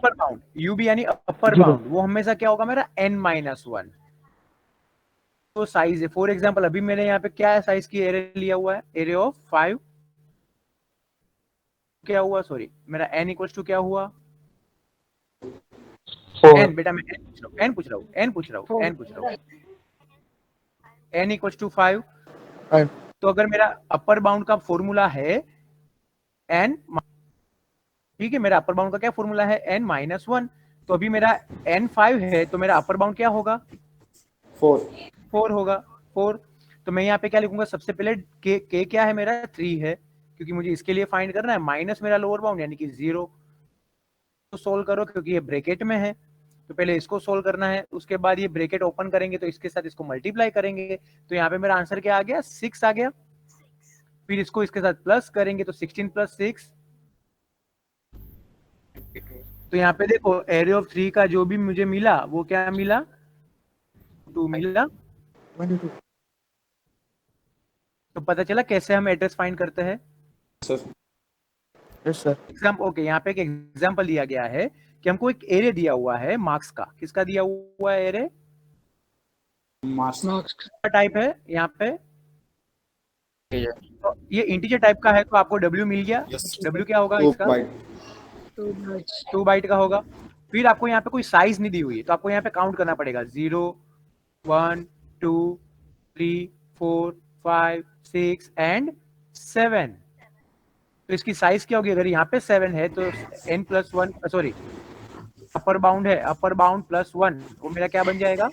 Upper bound, UV यानी upper bound, वो हमेशा क्या होगा मेरा n-1। तो साइज है, फॉर एग्जांपल अभी मैंने यहाँ पे क्या साइज की एरे लिया हुआ है, एरे ऑफ 5 क्या हुआ, सॉरी मेरा n इक्वल्स टू क्या हुआ, n, बेटा मैं n पूछ रहा हूँ n इक्वल्स टू 5। तो अगर मेरा अपर बाउंड का फॉर्मूला है n, ठीक है, मेरा अपर बाउंड का क्या फॉर्मूला है n-1, तो अभी मेरा n5 है, तो मेरा अपर बाउंड क्या होगा 4 होगा, 4। तो मैं यहाँ पे क्या लिखूंगा, सबसे पहले k क्या है मेरा 3 है, क्योंकि मुझे इसके लिए फाइंड करना है, माइनस मेरा लोअर बाउंड यानी कि 0। तो सोल्व करो, क्योंकि ये ब्रैकेट में है, तो पहले इसको सोल्व करना है, उसके बाद ये ब्रैकेट ओपन करेंगे तो इसके साथ इसको मल्टीप्लाई करेंगे, तो यहाँ पे मेरा आंसर क्या आ गया 6 आ गया। फिर इसको इसके साथ प्लस करेंगे तो 16 + 6। तो यहाँ पे देखो एरे ऑफ 3 का जो भी मुझे मिला वो क्या मिला, 2 मिला। तो पता चला कैसे हम एड्रेस फाइंड करते हैं सर। एग्जाम्पल। ओके, यहाँ पे एक एग्जाम्पल दिया गया है कि हमको एक एरे दिया हुआ है मार्क्स का, किसका दिया हुआ है एरे, मार्क्स का टाइप है यहाँ पे, तो ये इंटीजर टाइप का है, तो आपको W मिल गया। W क्या होगा इसका, 2 बाइट का होगा। फिर आपको यहाँ पे कोई साइज नहीं दी हुई है, तो आपको यहाँ पे काउंट करना पड़ेगा 0 1 2 3 4 5 6 एंड 7। तो इसकी साइज क्या होगी, अगर यहाँ पे 7 है तो n+1, सॉरी अपर बाउंड है, अपर बाउंड +1, वो मेरा क्या बन जाएगा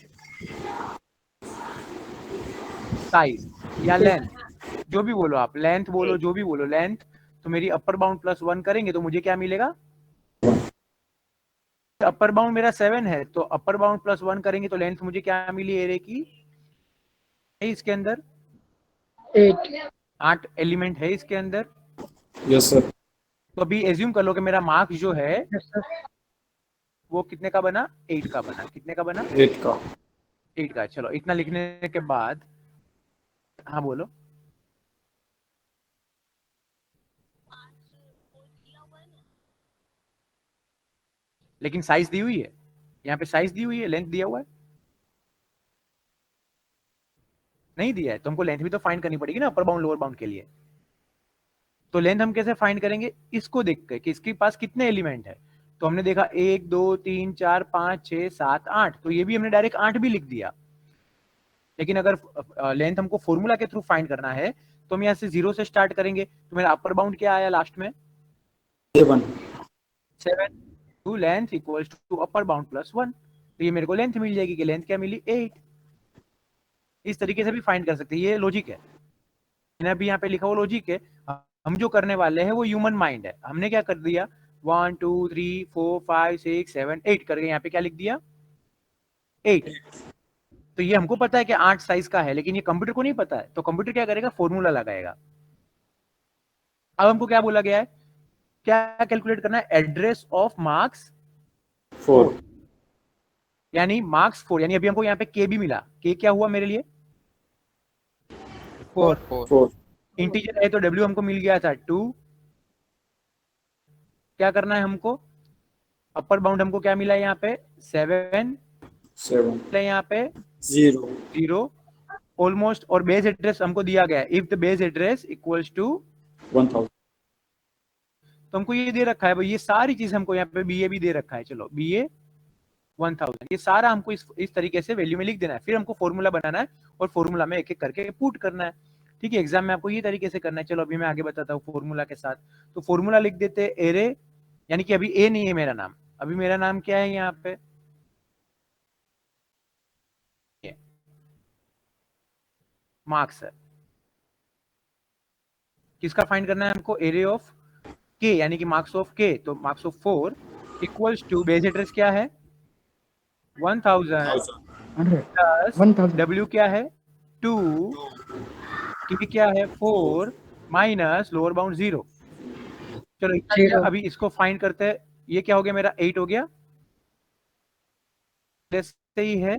साइज या लेंथ, जो भी बोलो आप, लेंथ बोलो, जो भी बोलो लेंथ। तो मेरी अपर बाउंड +1 करेंगे तो मुझे क्या मिलेगा, अपर बाउंड मेरा 7 है, तो अपर बाउंड +1 करेंगे तो लेंथ मुझे क्या मिली एरे की, इसके अंदर 8 एलिमेंट है इसके अंदर। Yes sir. तो अभी एज्यूम कर लो कि मेरा मार्क्स जो है वो कितने का बना, 8 का बना, कितने का बना 8 का। चलो इतना लिखने के बाद, हाँ बोलो, लेकिन साइज दी हुई है, यहाँ पे साइज दी हुई है, लेंथ दिया हुआ है नहीं दिया है, तो हमको लेंथ भी तो फाइंड करनी पड़ेगी ना अपर बाउंड लोअर बाउंड के लिए। तो लेंथ हम कैसे फाइंड करेंगे, इसको देख के कि इसके पास कितने एलिमेंट है। तो हमने देखा 1 2 3 4 5 6 7 8, तो ये भी हमने डायरेक्ट 8 भी लिख दिया। लेकिन अगर लेंथ हमको फॉर्मूला के थ्रू फाइंड करना है तो हम यहाँ से 0 से स्टार्ट करेंगे। तो मेरा अपर बाउंड क्या आया लास्ट में 7, to length equals to upper bound +1, तो ये मेरे को लेंथ मिल जाएगी कि लेंथ क्या मिली 8। इस तरीके से भी फाइंड कर सकते हैं, ये लॉजिक है, मैंने अभी यहाँ पे लिखा वो लॉजिक है। हम जो करने वाले हैं वो ह्यूमन माइंड है, हमने क्या कर दिया 1 2 3 4 5 6 7 8 करके यहाँ पे क्या लिख दिया 8। तो ये हमको पता है कि 8 साइज का है, लेकिन ये कंप्यूटर को नहीं पता है, तो कंप्यूटर क्या करेगा फॉर्मूला लगाएगा। अब हमको क्या बोला गया है, क्या कैलकुलेट करना है, एड्रेस ऑफ मार्क्स 4, यानी मार्क्स 4, यानी अभी हमको यहाँ पे के भी मिला, के क्या हुआ मेरे लिए 4। इंटीजर है तो W हमको मिल गया था 2। क्या करना है हमको, अपर बाउंड हमको क्या मिला यहाँ पे 7, यहाँ पे 0 ऑलमोस्ट, और बेस एड्रेस हमको दिया गया है if the base address equals to 1000। तो हमको ये दे रखा है भाई, ये सारी चीज हमको यहाँ पे BA भी दे रखा है, चलो BA 1000, ये सारा हमको इस तरीके से वैल्यू में लिख देना है। फिर हमको फॉर्मूला बनाना है और फॉर्मूला में एक एक करके पुट करना है, ठीक है। एग्जाम में आपको ये तरीके से करना है। चलो अभी मैं आगे बताता हूँ फॉर्मूला के साथ। तो फॉर्मूला लिख देते हैं एरे, यानी कि अभी ए नहीं है मेरा नाम, अभी मेरा नाम क्या है यहाँ पे मार्क्स है। किसका फाइंड करना है हमको, एरे ऑफ के, यानी कि मार्क्स ऑफ के। तो marks of 4 equals to base address क्या है 1000 प्लस W क्या है 2, के क्या है 4 माइनस लोअर बाउंड 0। चलो अभी इसको फाइंड करते हैं, ये क्या हो गया मेरा 8 हो गया, जैसे ही है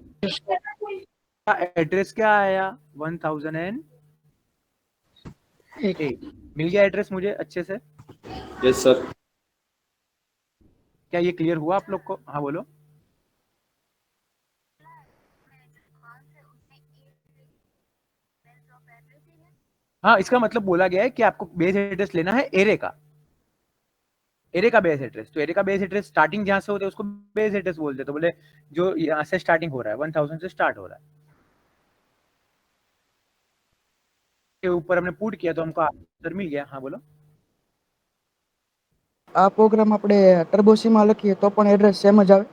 एड्रेस क्या आया 1008, मिल गया एड्रेस मुझे अच्छे से। Yes sir. क्या ये क्लियर हुआ आप लोग को? हाँ बोलो। हाँ, इसका मतलब बोला गया है कि आपको बेस एड्रेस लेना है एरे का, एरे का बेस एड्रेस। तो एरे का बेस एड्रेस स्टार्टिंग जहां से होता है उसको बेस एड्रेस बोलते हैं। तो बोले जो यहाँ से स्टार्टिंग हो रहा है 1000 से स्टार्ट हो रहा है, के ऊपर हमने पुट किया तो हमको आंसर मिल गया। हाँ बोलो। આ પ્રોગ્રામ આપણે ટર્બો સી માં લખીએ તો પણ એડ્રેસ સેમ જ આવે?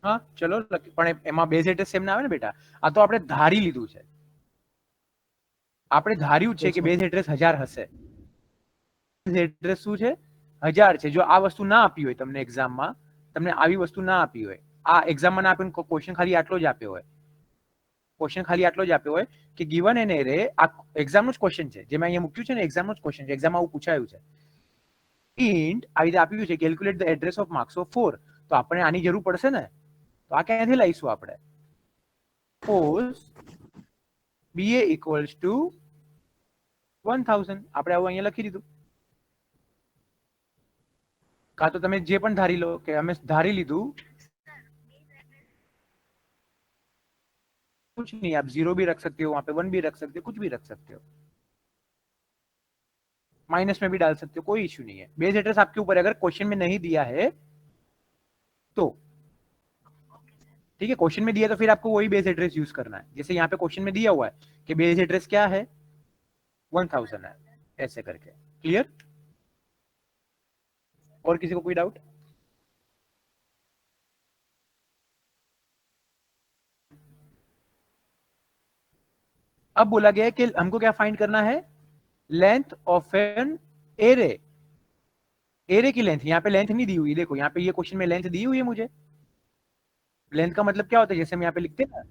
હા ચલો, પણ એમાં બેઝ એડ્રેસ સેમ ના આવે ને બેટા. આ તો આપણે ધારી લીધું છે, આપણે ધાર્યું છે કે બેઝ એડ્રેસ 1000 હશે. બેઝ એડ્રેસ શું છે? 1000 છે. જો આ વસ્તુ ના આપી હોય તમને એક્ઝામમાં, તમને આવી વસ્તુ ના આપી હોય, આ એક્ઝામમાં ના આપ્યું, ક્વેશ્ચન ખાલી આટલો જ આપ્યો હોય, ક્વેશ્ચન ખાલી આટલો જ આપ્યો હોય કે ગિવન એન એરે, આ એક્ઝામનો જ ક્વેશ્ચન છે, જે મેં અહીંયા મૂક્યું છે ને એક્ઝામનો જ ક્વેશ્ચન છે, એક્ઝામમાં આવું પૂછાયું છે. ઇન્ટ આવી રીતે આપ્યું છે calculate the address of marks of 4. તો આપણે આની જરૂર પડશે ને, તો આ ક્યાંથી લાવીશું આપણે? સપોઝ BA equals to 1000, આપણે આવું અહીંયા લખી દીધું. કાં તો તમે જે પણ ધારી લો કે અમે ધારી લીધું, कुछ नहीं, आप 0 भी रख सकते हो, वहां पे 1 भी रख सकते हो, कुछ भी रख सकते हो, माइनस में भी डाल सकते हो, कोई इश्यू नहीं है. बेस एड्रेस आपके ऊपर है, अगर क्वेश्चन में नहीं दिया है तो ठीक है, क्वेश्चन में दिया तो फिर आपको वही बेस एड्रेस यूज करना है. जैसे यहाँ पे क्वेश्चन में दिया हुआ है कि बेस एड्रेस क्या है, 1000 है, ऐसे करके. क्लियर? और किसी को कोई डाउट? अब बोला गया है कि हमको क्या फाइंड करना है? Length of an array. Array की लेंथ, यहाँ पे लेंथ नहीं दी हुई, देखो यहाँ पे ये क्वेश्चन में लेंथ दी हुई है मुझे. लेंथ का मतलब क्या होता है? जैसे हम यहाँ पे लिखते हैं ना,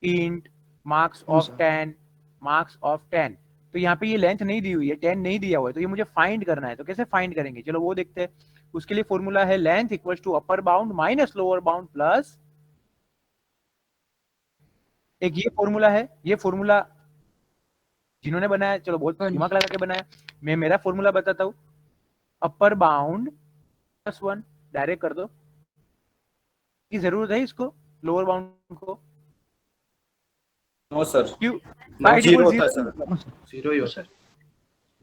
int marks of 10, marks of 10. तो यहाँ पे ये लेंथ नहीं दी हुई है, 10 नहीं दिया हुआ है, तो ये मुझे फाइंड करना है. तो कैसे फाइंड करेंगे, चलो वो देखते हैं. उसके लिए फॉर्मूला है length equals to upper bound minus lower bound plus, एक ये फॉर्मूला है, ये फॉर्मूला जिन्होंने बनाया, चलो बहुत दिमाग लगा के बनाया, मैं मेरा फॉर्मूला बताता हूं. अपर बाउंड प्लस 1 डायरेक्ट कर दो. की जरूरत है इसको लोअर बाउंड को? नो सर, क्यों? जीरो होता है सर, जीरो ही होता है.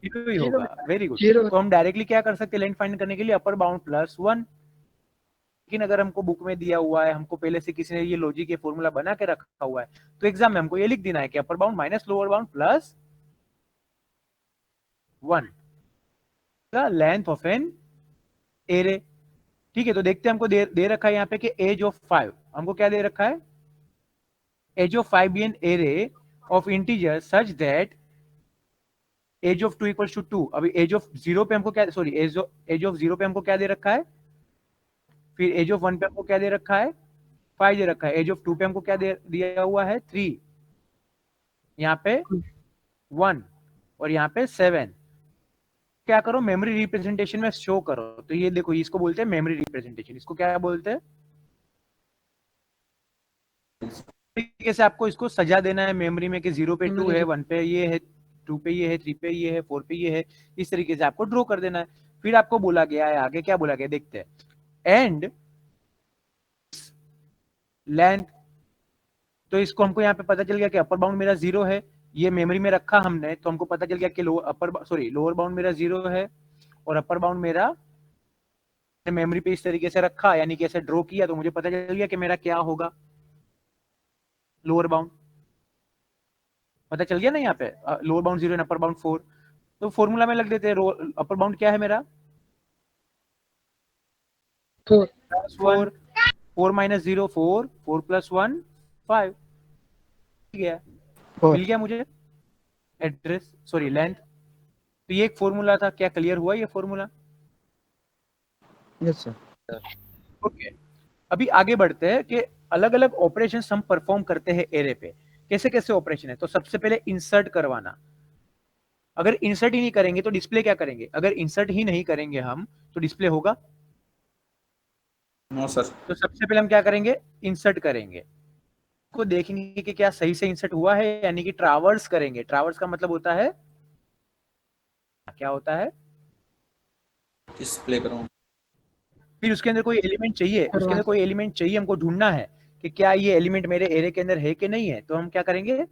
जीरो ही होगा. Very good. तो हम डायरेक्टली क्या कर सकते हैं लेंथ फाइंड करने के लिए? Upper bound plus 1. लेकिन अगर हमको बुक में दिया हुआ है, हमको पहले से किसी ने ये लॉजिक ये फॉर्मूला बना के रखा हुआ है, तो एग्जाम में हमको ये लिख देना है कि अपर bound minus lower bound plus 1 का लेंथ ऑफ एन एरे. ठीक है, तो देखते हैं हमको दे रखा है यहाँ पे कि एज ऑफ 5. हमको क्या दे रखा है? A of 5 be an array of integer such that A of 2 equals to 2. अभी एज ऑफ 0 पे हमको क्या, सॉरी एज ऑफ 0 पे हमको क्या दे रखा है? फिर एज ऑफ 1 पे हमको क्या दे रखा है? 5 दे रखा है. एज ऑफ 2 पे हमको क्या दिया हुआ है? 3. यहाँ पे 1 और यहाँ पे 7. क्या करो, मेमोरी रिप्रेजेंटेशन में शो करो. तो ये देखो, इसको बोलते हैं मेमोरी रिप्रेजेंटेशन. इसको क्या बोलते हैं? तरीके से आपको इसको सजा देना है मेमोरी में कि 0 पे 2 है, 1 पे ये है, 2 पे ये है, 3 पे ये है, 4 पे ये है. इस तरीके से आपको ड्रॉ कर देना है. फिर आपको बोला गया है आगे, क्या बोला गया देखते हैं. एंड लेंथ, तो इसको हमको यहाँ पे पता चल गया कि अपर बाउंड मेरा 0 है, ये मेमोरी में रखा हमने, तो हमको पता चल गया कि लोअर बाउंड मेरा 0 है और अपर बाउंड मेरा मेमोरी पे इस तरीके से रखा, यानी कि ऐसे ड्रॉ किया, तो मुझे पता चल गया कि मेरा क्या होगा लोअर बाउंड. पता चल गया ना यहाँ पे lower bound 0 and upper bound 4. तो फॉर्मूला में लग देते हैं. अपर बाउंड क्या है मेरा? 4. 4 माइनस 0 4, 4 प्लस 1 5. मिल गया मुझे एड्रेस, सॉरी लेंथ. तो ये एक फॉर्मूला था. क्या क्लियर हुआ ये फॉर्मूला? Yes sir. ओके, अभी आगे बढ़ते हैं कि अलग अलग ऑपरेशन हम परफॉर्म करते हैं एरे पे. कैसे कैसे ऑपरेशन है? तो सबसे पहले इंसर्ट करवाना. अगर इंसर्ट ही नहीं करेंगे तो डिस्प्ले क्या करेंगे? अगर इंसर्ट ही नहीं करेंगे हम तो डिस्प्ले होगा? No sir. तो सबसे पहले हम क्या करेंगे? इंसर्ट करेंगे. को देखेंगे कि क्या सही से इंसर्ट हुआ है, यानी कि ट्रावर्स करेंगे. ट्रावर्स का मतलब होता है, क्या होता है? डिस्प्ले करूं. फिर उसके अंदर कोई एलिमेंट चाहिए, उसके अंदर कोई एलिमेंट चाहिए, हमको ढूंढना है कि क्या ये एलिमेंट मेरे एरे के अंदर है कि नहीं है। तो हम क्या करेंगे,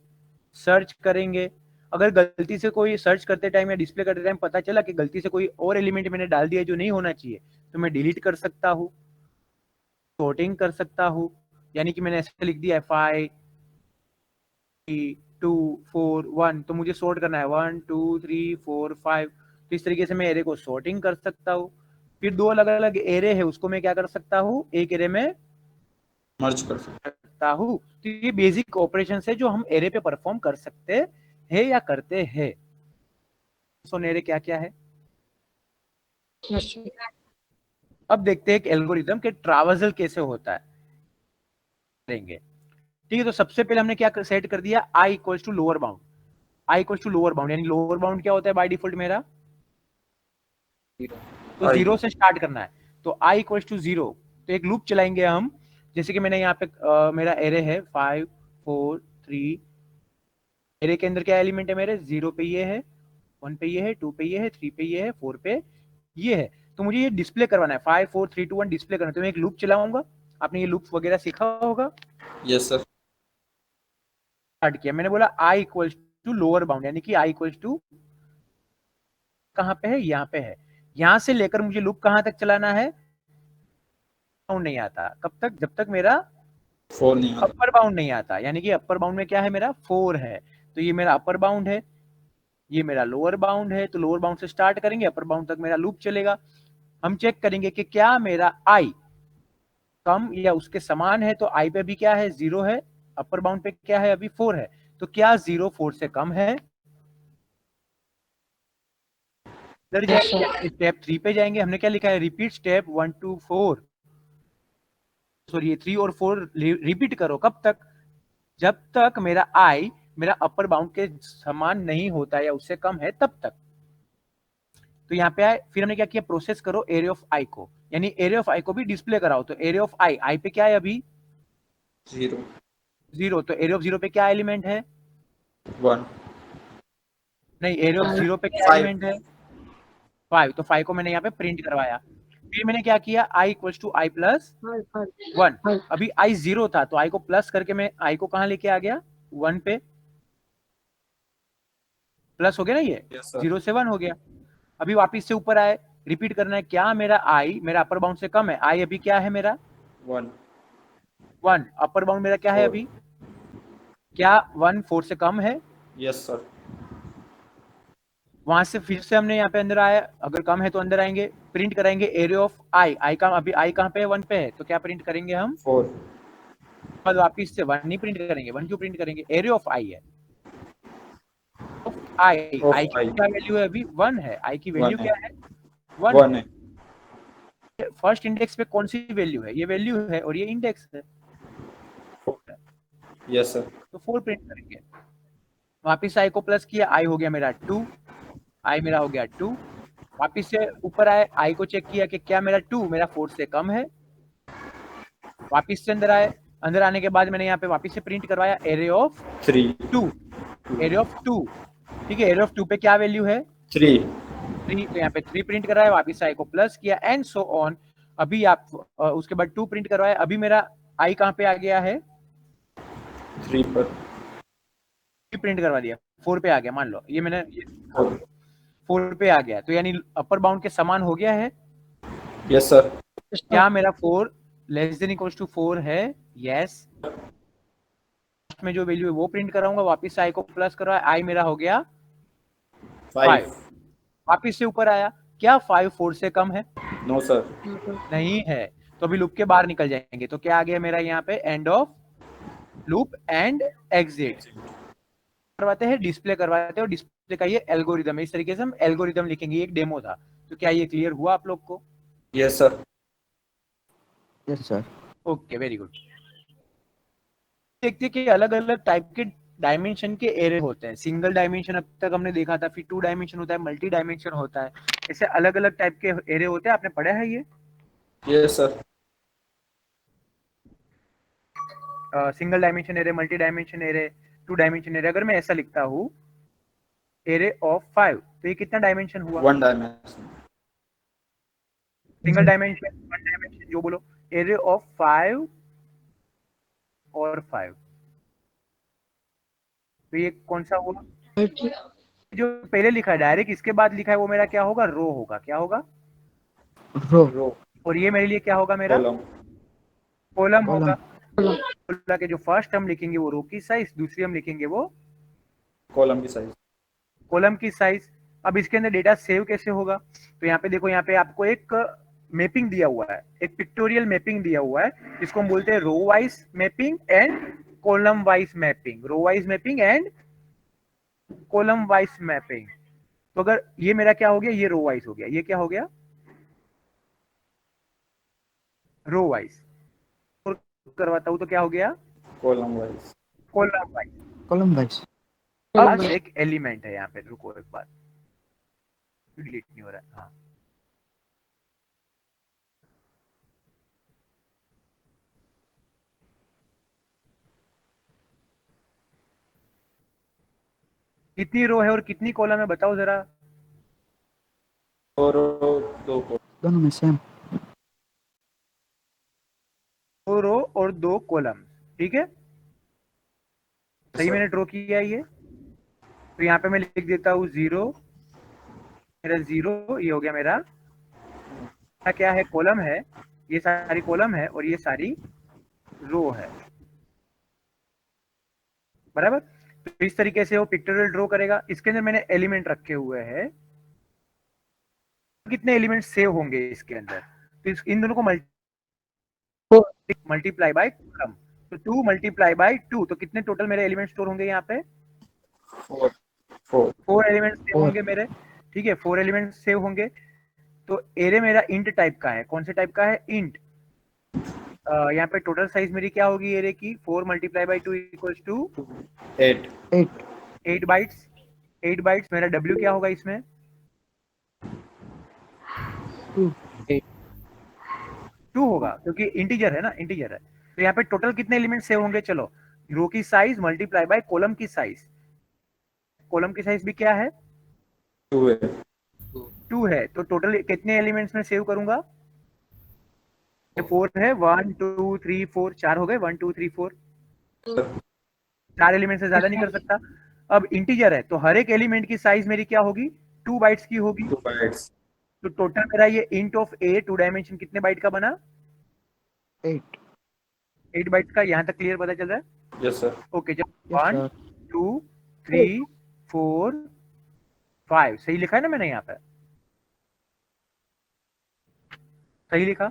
सर्च करेंगे। अगर गलती से कोई सर्च करते टाइम या डिस्प्ले करते टाइम पता चला कि गलती से कोई और एलिमेंट मैंने डाल दिया जो नहीं होना चाहिए, तो मैं डिलीट कर सकता हूँ, सॉर्टिंग कर सकता हूँ। यानी कि मैंने ऐसे लिख दिया 5 3 2 4 1, तो मुझे सॉर्ट करना है 1 2 3 4 5। तो इस तरीके से मैं एरे को सॉर्टिंग कर सकता हूँ। फिर दो अलग अलग एरे है, उसको मैं क्या कर सकता हूँ, एक एरे में मर्ज कर सकते सकता हूँ। तो ये बेसिक ऑपरेशन है जो हम एरे पे परफॉर्म कर सकते हैं या करते हैं। सो एरे क्या क्या है, अब देखते हैं कि एल्गोरिथम के ट्रावर्सल कैसे होता है, करेंगे। ठीक है, तो सबसे पहले हमने क्या सेट कर दिया, I equals to lower bound. I equals to lower bound, यानी लोअर बाउंड क्या होता है बाय डिफॉल्ट मेरा, तो आई। जीरो से स्टार्ट करना है। तो आई इक्वल्स टू 0, तो एक लूप चलाएंगे हम। जैसे कि मैंने यहाँ पे मेरा एरे है 5 4 3, एरे के अंदर क्या एलिमेंट है मेरे, 0 पे ये है, 1 पे ये है, 2 पे ये है, 3 पे ये है, 4 पे ये है। तो मुझे ये डिस्प्ले करवाना है, 5 4 3 2 1 डिस्प्ले करना है। तो मैं एक लूप चलाऊंगा, आपने ये लूप वगैरह सीखा होगा। Yes sir. स्टार्ट किया, मैंने बोला आई इक्वल्स टू लोअर बाउंड, यानी कि आई इक्वल्स टू कहाँ पे है, यहाँ पे है। यहां से लेकर मुझे लूप कहां तक चलाना है, बाउंड नहीं आता, कब तक, जब तक मेरा 4 नहीं आता। अपर बाउंड नहीं आता। यानी कि अपर बाउंड में क्या है मेरा 4 है, तो ये मेरा अपर बाउंड है, ये मेरा लोअर बाउंड है। तो लोअर बाउंड से स्टार्ट करेंगे, अपर बाउंड तक मेरा लूप चलेगा। हम चेक करेंगे कि क्या मेरा आई कम या उसके समान है, तो आई पे भी क्या है 0 है, अपर बाउंड पे क्या है अभी 4 है। तो क्या 0 4 से कम है, इधर जाएंगे स्टेप 3 पे जाएंगे। हमने क्या लिखा है, रिपीट स्टेप 1 2 4, सॉरी 3 और 4 रिपीट करो, कब तक, जब तक मेरा आई मेरा अपर बाउंड के समान नहीं होता या उससे कम है तब तक। तो यहाँ पे आए, फिर हमने क्या किया, प्रोसेस करो एरे ऑफ आई को, यानी एरे ऑफ आई को भी डिस्प्ले कराओ। तो एरे ऑफ आई, आई पे क्या है अभी 0 0, तो एरे ऑफ 0 पे क्या एलिमेंट है, 1 नहीं एरे ऑफ 0 पे क्या 5 एलिमेंट है 5, तो 5 को मैंने यहाँ पे प्रिंट करवाया। फिर मैंने क्या किया, आई इक्वल्स टू आई प्लस 1। अभी आई 0 था, तो आई को प्लस करके मैं आई को कहाँ लेके आ गया 1 पे, प्लस हो गया ना ये, यस सर। 0 से 1 हो गया। अभी वापिस से ऊपर आए, रिपीट करना है, क्या मेरा आई मेरा अपर बाउंड से कम है, आई अभी क्या है मेरा 1, अपर बाउंड मेरा क्या है 4 अभी, क्या 1 4 से कम है। Yes sir. वहां से फिर से हमने यहाँ पे अंदर आया, अगर कम है तो अंदर आएंगे, प्रिंट कराएंगे एरे ऑफ आई, आई का अभी आई कहाँ पे है 1 पे है, तो क्या प्रिंट करेंगे हम 4 और वापिस से 1 नहीं प्रिंट करेंगे, 1 क्यों प्रिंट करेंगे, एरे ऑफ आई है, आई ऑफ आई की आई क्या वैल्यू है अभी 1 है, आई की वैल्यू 1 है। क्या है 1 1 है। है। फर्स्ट इंडेक्स पे कौन सी वैल्यू है, ये वैल्यू है और ये इंडेक्स है, यस सर। तो 4 प्रिंट करेंगे। वापिस आई को प्लस किया, आई हो गया मेरा 2, आई मेरा हो गया 2। वापिस से ऊपर आए, आई को चेक किया कि क्या मेरा 2 मेरा 4 से कम है। वापिस से अंदर आए, अंदर आने के बाद मैंने यहाँ पे वापिस से प्रिंट करवाया एरे ऑफ 3 2, एरे ऑफ 2, ठीक है। एरे ऑफ 2 पे क्या वैल्यू है 3 3, तो यहाँ पे 3 प्रिंट कराया, वापिस आई को प्लस किया एंड सो ऑन। अभी आप उसके बाद 2 प्रिंट करवाया, अभी मेरा आई कहाँ पे आ गया है 3 पर प्रिंट करवा दिया, 4 पे आ गया, मान लो ये मैंने 4 पे आ गया, तो यानी अपर बाउंड के समान हो गया है। Yes sir. क्या मेरा 4 लेस देन इक्वल्स टू 4 है, यस। में जो वैल्यू है वो प्रिंट कराऊंगा, वापिस आई को प्लस करवा, आई मेरा हो गया 5। 5 वापिस से ऊपर आया, क्या 5 4 से कम है, नो सर। नहीं है, तो अभी लूप के बाहर निकल जाएंगे। तो क्या आ गया मेरा यहाँ पे end of loop and exit करवाते हैं, डिस्प्ले करवाते हैं, और डिस्प्ले का ये एल्गोरिदम है। इस तरीके से हम एल्गोरिदम लिखेंगे, ये एक डेमो था। तो क्या ये क्लियर हुआ आप लोग को, yes sir. Yes sir. Okay very good. देखते हैं कि अलग अलग टाइप के डायमेंशन के एरे होते हैं। सिंगल डायमेंशन अब तक हमने देखा था, फिर 2 डायमेंशन होता है, मल्टी डायमेंशन होता है, ऐसे अलग अलग टाइप के एरे होते हैं। आपने पढ़ा है ये yes sir. Single dimension array, multi dimension array, 2 dimension array. अगर मैं ऐसा लिखता हूँ एरे ऑफ 5, तो ये कितना डायमेंशन हुआ, 1 डायमेंशन। सिंगल डायमेंशन, 1 जो बोलो, एरे ऑफ 5 और 5, तो ये कौन सा हुआ? जो पहले लिखा है डायरेक्ट इसके बाद लिखा है वो मेरा क्या होगा? रो होगा। क्या होगा? रो। रो। और ये मेरे लिए क्या होगा? मेरा कॉलम। कॉलम होगा। कॉलम। बोला कि जो फर्स्ट हम लिखेंगे वो रो की साइज, दूसरी हम लिखेंगे वो कॉलम की साइज। कॉलम की साइज। अब इसके अंदर डेटा सेव कैसे होगा? तो यहाँ पे देखो, यहाँ पे आपको एक मैपिंग दिया हुआ है, एक पिक्टोरियल मैपिंग दिया हुआ है, जिसको हम बोलते हैं row wise mapping and column wise mapping. Row wise mapping and column wise mapping. तो अगर ये मेरा क्या हो गया? ये रो वाइज हो गया। ये क्या हो गया? Row wise. करवाता हूं तो क्या हो गया? Column wise. Column wise. Column wise. अब एक एलिमेंट है यहाँ पे, रुको एक बार, डिलीट नहीं हो रहा है। हाँ, कितनी रो है और कितनी कॉलम है बताओ जरा? और 2 कॉलम। दोनों में सेम। 2 रो और 2 कॉलम, ठीक है? सही मैंने ड्रॉ किया है ये। तो यहाँ पे मैं लिख देता हूँ 0, मेरा 0, ये हो गया मेरा क्या है? कॉलम है। ये सारी कॉलम है और ये सारी रो है, बराबर? तो इस तरीके से वो पिक्टोरियल ड्रॉ करेगा। इसके अंदर मैंने एलिमेंट रखे हुए हैं। कितने एलिमेंट सेव होंगे इसके अंदर? तो इन दोनों को मल्टीप्लाई बाय कॉलम, तो 2 मल्टीप्लाई बाय 2, तो कितने टोटल मेरे एलिमेंट स्टोर होंगे यहाँ पे? 4 एलिमेंट सेव होंगे मेरे, ठीक है? 4 एलिमेंट सेव होंगे। तो एरे मेरा इंट टाइप का है। कौन से टाइप का है? इंट। यहाँ पे टोटल साइज मेरी क्या होगी एरे की? 4 multiply by 2 equals to 8। 8 bytes. 8 bytes. मेरा डब्ल्यू क्या होगा इसमें? 2 होगा, क्योंकि इंटीजर है ना, इंटीजर है। तो यहाँ पे टोटल कितने एलिमेंट सेव होंगे? चलो, रो की साइज मल्टीप्लाई बाय कॉलम की साइज। कॉलम की साइज भी क्या है? 2 है। 2 है। तो टोटल कितने एलिमेंट्स में सेव करूंगा? 4 है। 1 2 3 4, 4 हो गए। 1 2 3 4, 4 एलिमेंट से ज्यादा नहीं कर सकता। अब इंटीजर है तो हर एक एलिमेंट की साइज मेरी क्या होगी? 2 बाइट्स की होगी। 2 बाइट्स। तो टोटल मेरा ये इंट ऑफ ए 2 डायमेंशन कितने बाइट का बना? 8 बाइट्स का। यहां तक क्लियर पता चल रहा है? Yes sir. ओके, जब Yes, 1 sir. 2 3 4 5 सही लिखा है ना मैंने यहाँ पे? सही लिखा?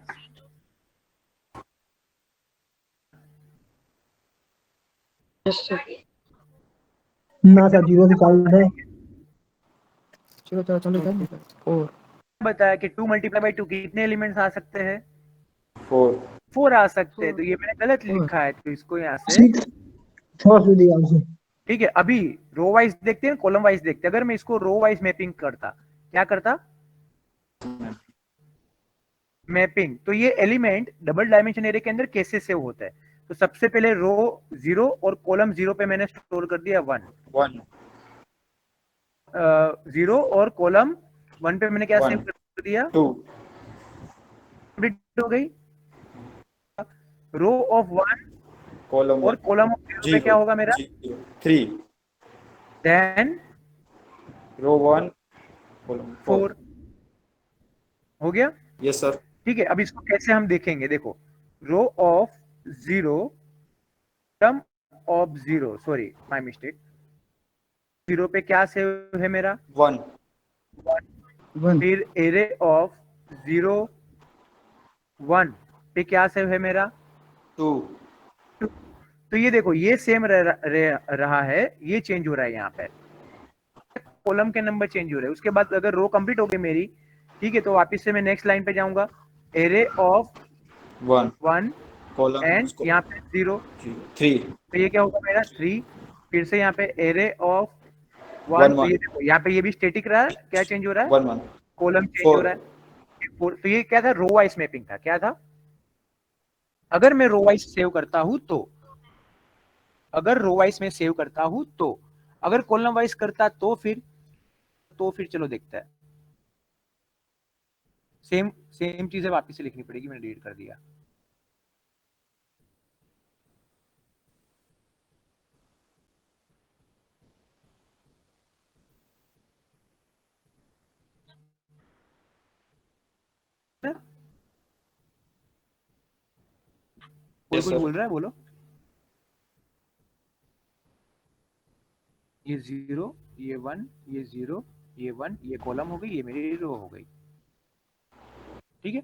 ना सर, 0 से चालू है। चलो चलो चलो चलो। 4। बताया कि 2 मल्टीप्लाई बाई 2 कितने एलिमेंट्स आ सकते हैं? 4। 4 आ सकते हैं। तो ये मैंने गलत लिखा है, तो इसको यहाँ से 6 4 से दिया उसे। ठीक है। अभी रो वाइज देखते हैं, कॉलम वाइज देखते हैं। अगर मैं इसको रो वाइज मैपिंग करता, क्या करता? मैपिंग। तो ये एलिमेंट डबल डायमेंशन एरे के अंदर कैसे सेव होता है? तो सबसे पहले रो 0 और कॉलम 0 पे मैंने स्टोर कर दिया 1। 0 और कॉलम 1 पे मैंने क्या सेव कर दिया? 2 हो गई। रो ऑफ 1 कॉलम और कॉलम ऑफ 0 पे क्या होगा मेरा? 3। देन रो 1 कॉलम 4 हो गया। Yes sir. ठीक है। अब इसको कैसे हम देखेंगे? देखो, row of 0, column of 0, sorry my mistake, 0 पे क्या सेव है मेरा? 1। फिर एरे ऑफ 0 1 पे क्या सेव है मेरा? 2। तो ये देखो, ये सेम रहा है, ये चेंज हो रहा है यहाँ पे, कॉलम के नंबर चेंज हो रहे हैं। उसके बाद अगर रो कंप्लीट हो गई मेरी, ठीक है, तो वापस से मैं नेक्स्ट लाइन पे जाऊंगा, एरे ऑफ 1 कॉलम एंड यहाँ पे 0, 3। तो ये क्या होगा मेरा? 3। फिर से यहाँ पे एरे ऑफ 1, तो ये देखो यहाँ पे ये भी स्टेटिक रहा है। क्या चेंज हो रहा है? 1 1 कॉलम चेंज हो रहा है। तो ये क्या था? रो वाइज मैपिंग था। क्या था? अगर मैं रो वाइज सेव करता हूं तो, अगर रो वाइज में सेव करता हूं तो, अगर कॉलम वाइज करता तो फिर चलो देखते हैं। सेम सेम चीजें वापस से लिखनी पड़ेगी, मैंने डिलीट कर दिया। कोई Yes, कुछ sir. बोल रहा है, बोलो। ये 0, ये 1, ये 0, ये 1, ये कॉलम हो गई, ये मेरी रो हो गई। ठीक है,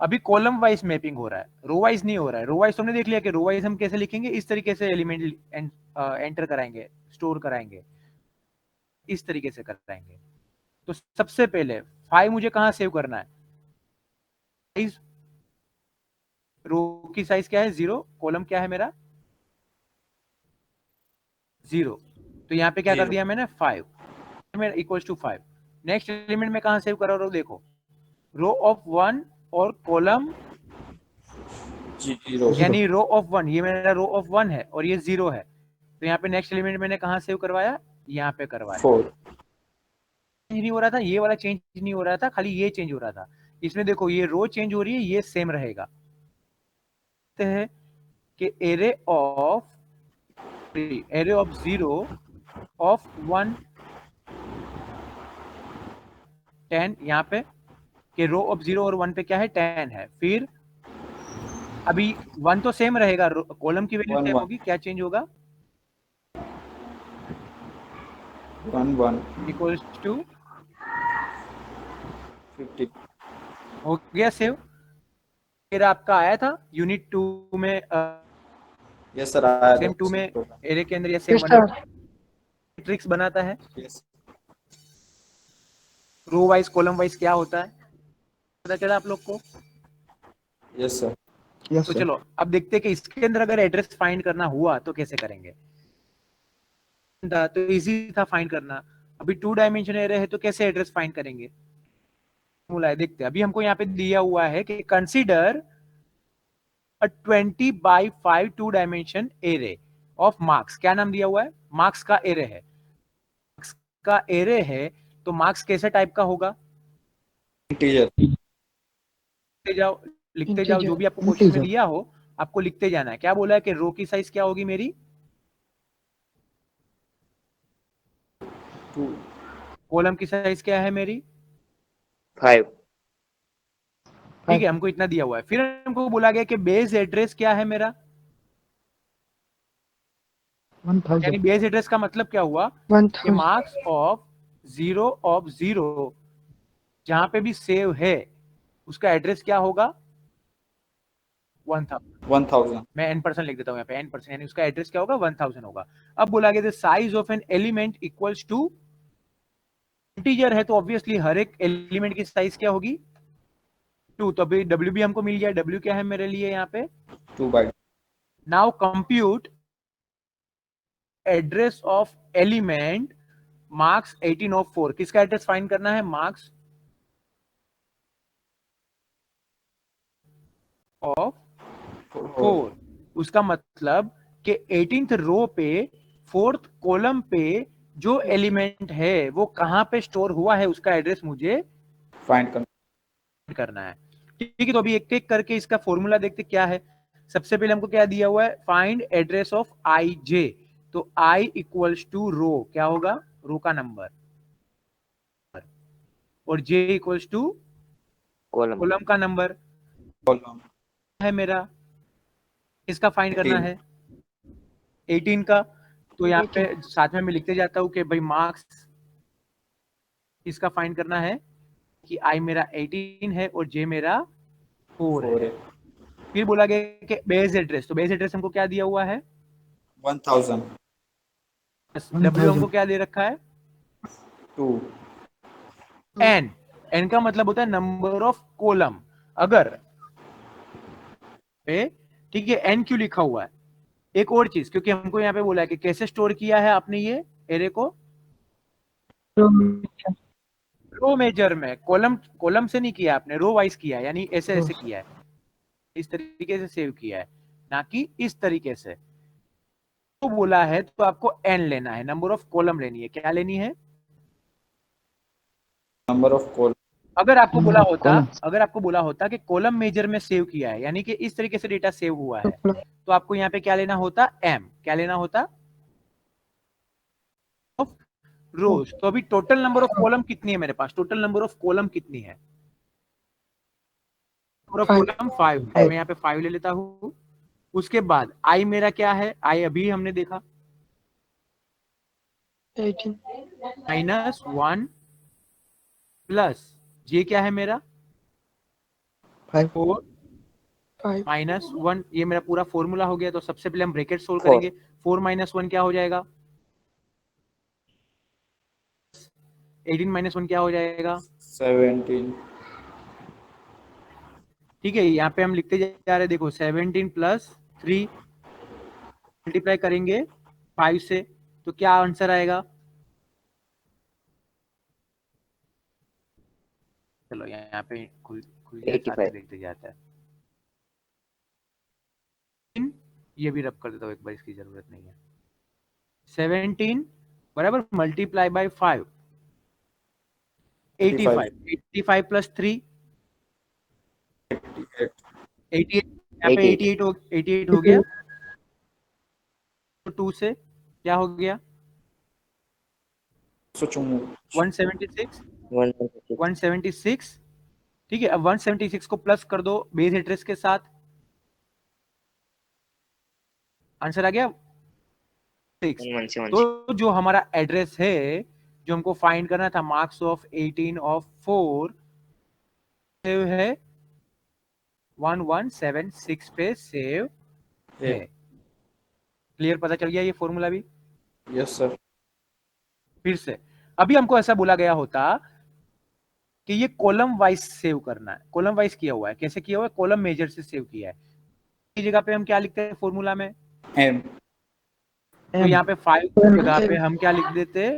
अभी कॉलम वाइज मैपिंग हो रहा है, रो वाइज नहीं हो रहा है। रो वाइज तुमने देख लिया कि रो वाइज हम कैसे लिखेंगे, इस तरीके से एलिमेंट एंटर कराएंगे, स्टोर कराएंगे, इस तरीके से कराएंगे। तो सबसे पहले 5 मुझे कहां सेव करना है, रो की साइज क्या है 0, कॉलम क्या है मेरा 0, तो यहाँ पे क्या कर 0. दिया मैंने 5 इक्वल्स टू 5। नेक्स्ट एलिमेंट में कहां सेव कर रहा हूं, देखो रो ऑफ 1 और कॉलम 0. यानी रो ऑफ 1, ये मेरा रो ऑफ 1 है और ये 0 है, तो यहाँ पे नेक्स्ट एलिमेंट मैंने कहां सेव करवाया, यहाँ पे करवाया। 4. चेंज नहीं हो रहा था, ये वाला चेंज नहीं हो रहा था, खाली ये चेंज हो रहा था। इसमें देखो ये रो चेंज हो रही है, ये सेम रहेगा। है कि एरे ऑफ 0 ऑफ 1 10, यहाँ पे कि रो ऑफ 0 और 1 पे क्या है 10 है। फिर अभी 1 तो सेम रहेगा, कॉलम की वैल्यू 1, सेम 1. होगी, क्या चेंज होगा 1, 1. Equals to 50. हो गया सेव। फिर आपका आया था यूनिट 2 में Yes, sir. I सेम 2 में एरे के अंदर या सेम Yes, 1 sir. मैट्रिक्स बनाता है, Yes. Row wise column wise क्या होता है, पता चला आप लोग को। Yes, sir. Yes, तो sir. चलो अब देखते हैं कि इसके अंदर अगर एड्रेस फाइंड करना हुआ तो कैसे करेंगे। तो इजी था फाइंड करना, अभी 2 डायमेंशन एरे है तो कैसे एड्रेस फाइंड करेंगे, फॉर्मूला है, देखते हैं। अभी हमको यहाँ पे दिया हुआ है कि consider a 20 by 5 2 dimension array of marks, क्या नाम दिया हुआ है, मार्क्स का एरे है, मार्क्स का एरे है, तो मार्क्स कैसे टाइप का होगा, Integer. लिखते जाओ लिखते जाओ, जो भी आपको क्वेश्चन में Integer. दिया हो आपको लिखते जाना है। क्या बोला है कि रो की साइज क्या होगी मेरी 2. कॉलम की साइज क्या है मेरी 5. ठीक है, हमको इतना दिया हुआ है। फिर हमको बोला गया कि बेस एड्रेस क्या है मेरा, यानी 1000. बेस एड्रेस का मतलब क्या हुआ कि 1000. मार्क्स ऑफ 0 जहां पे भी सेव है उसका एड्रेस क्या होगा 1000। 1000. मैं n% लिख देता हूं यहाँ पे, n%, यानी उसका एड्रेस क्या होगा 1000 होगा। अब बोला गया size of an element equals to, integer है तो ऑब्वियसली हर एक एलिमेंट की साइज क्या होगी 2, तो अभी w भी हमको मिल गया, w क्या है मेरे लिए यहाँ पे 2 by now compute address of element marks 18 of 4, किसका एड्रेस फाइंड करना है मार्क्स ऑफ 4, उसका मतलब कि 18th रो पे 4th कॉलम पे जो एलिमेंट है वो कहां पे स्टोर हुआ है उसका एड्रेस मुझे find करना है। ठीक है, तो अभी एक एक करके इसका फॉर्मूला देखते क्या है। सबसे पहले हमको क्या दिया हुआ है, फाइंड एड्रेस ऑफ आई जे, तो आई इक्वल्स टू रो, क्या होगा रो का नंबर, और जे इक्वल्स टू कॉलम का नंबर column. है मेरा, इसका फाइंड करना 18. है 18 का। तो यहाँ पे साथ में मैं लिखते जाता हूँ कि भाई मार्क्स इसका फाइंड करना है कि आई मेरा 18 है और जे मेरा 4 4. है। फिर बोला गया कि बेस एड्रेस, तो बेस एड्रेस हमको क्या दिया हुआ है 1000. डब्ल्यू हमको क्या दे रखा है 2. एन, एन का मतलब होता है नंबर ऑफ कॉलम। अगर ठीक है एन क्यों लिखा हुआ है, एक और चीज, क्योंकि हमको यहाँ पे बोला है कि कैसे स्टोर किया है आपने ये एरे को रो मेजर में, कॉलम से नहीं किया आपने, रो वाइज किया है, यानी ऐसे ऐसे किया है, इस तरीके से सेव किया है, ना कि इस तरीके से। तो बोला है तो आपको एन लेना है, नंबर ऑफ कॉलम लेनी है, क्या लेनी है Number of column. अगर आपको बोला होता columns. अगर आपको बोला होता कि कॉलम मेजर में सेव किया है, यानी कि इस तरीके से डेटा सेव हुआ है, तो आपको यहाँ पे क्या लेना होता, m, क्या लेना होता, ऑफ रोज। तो अभी टोटल नंबर ऑफ कॉलम कितनी है मेरे पास, टोटल नंबर ऑफ कॉलम कितनी है, नंबर ऑफ कॉलम 5, मैं यहाँ पे 5 ले लेता हूँ। उसके बाद i मेरा क्या है, i अभी हमने देखा 18 -1 प्लस j क्या है मेरा 5 4 5 -1, ये मेरा पूरा फॉर्मूला हो गया। तो सबसे पहले हम ब्रैकेट सोल्व 4 करेंगे। 4 - 1 क्या हो जाएगा, 18 - 1 क्या हो जाएगा, 17 ठीक है। यहाँ पे हम लिखते जा रहे हैं, देखो 17 प्लस 3 मल्टीप्लाई करेंगे 5 से, तो क्या आंसर आएगा, चलो यहाँ पे खुल खुल जाए, साथ में देखते जाता है। ये भी रब कर देता हूँ एक बार, इसकी जरूरत नहीं है। 17 बराबर मल्टीप्लाई बाय 5 85, 85 प्लस 3 88, यहाँ पे 88 हो गया। तो 2 से क्या हो गया 176, 176, ठीक है। अब 176 को प्लस कर दो बेस एड्रेस के साथ, आंसर आ गया 6। तो जो हमारा एड्रेस है, जो हमको फाइंड करना था, मार्क्स ऑफ 18 ऑफ 4 सेव है 1176 पे सेव है। क्लियर, पता चल गया ये फॉर्मूला भी। Yes sir. फिर से अभी हमको ऐसा बोला गया होता कि ये कॉलम वाइज सेव करना है, कॉलम वाइज किया हुआ है। कैसे किया हुआ है, कॉलम मेजर से सेव किया है। इस जगह पे हम क्या लिखते हैं फॉर्मूला में, एम, तो यहाँ पे 5 की जगह पे हम क्या लिख देते,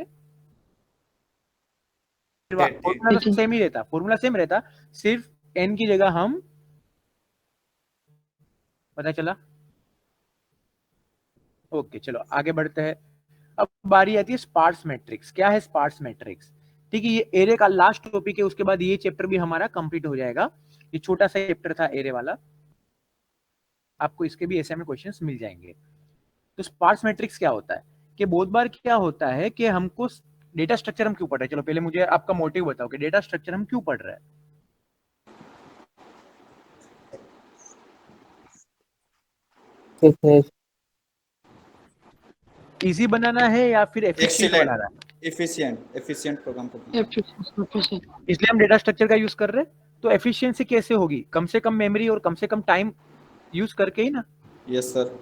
फॉर्मूला तो सेम ही रहता, फॉर्मूला सेम रहता, सिर्फ n की जगह हम, पता चला। ओके चलो आगे बढ़ते हैं। अब बारी आती है स्पार्स मैट्रिक्स। क्या है स्पार्स मैट्रिक्स, ठीक है। ये एरे का लास्ट टॉपिक है, उसके बाद ये चैप्टर भी हमारा कंप्लीट हो जाएगा। ये छोटा सा चैप्टर था एरे वाला, आपको इसके भी ऐसे में क्वेश्चंस मिल जाएंगे। तो स्पार्स मैट्रिक्स क्या होता है, कि बहुत बार क्या होता है कि हमको डेटा स्ट्रक्चर हम क्यों पढ़ रहे हैं, चलो पहले मुझे आपका मोटिव बताओ कि डेटा स्ट्रक्चर हम क्यों पढ़ रहे हैं। इजी बनाना है या फिर एफिशिएंट बनाना है, एफिशिएंट प्रोग्राम को, इसलिए हम डेटा स्ट्रक्चर का यूज कर रहे हैं। तो एफिशिएंसी कैसे होगी, कम से कम मेमोरी और कम से कम टाइम यूज करके ही ना। Yes sir.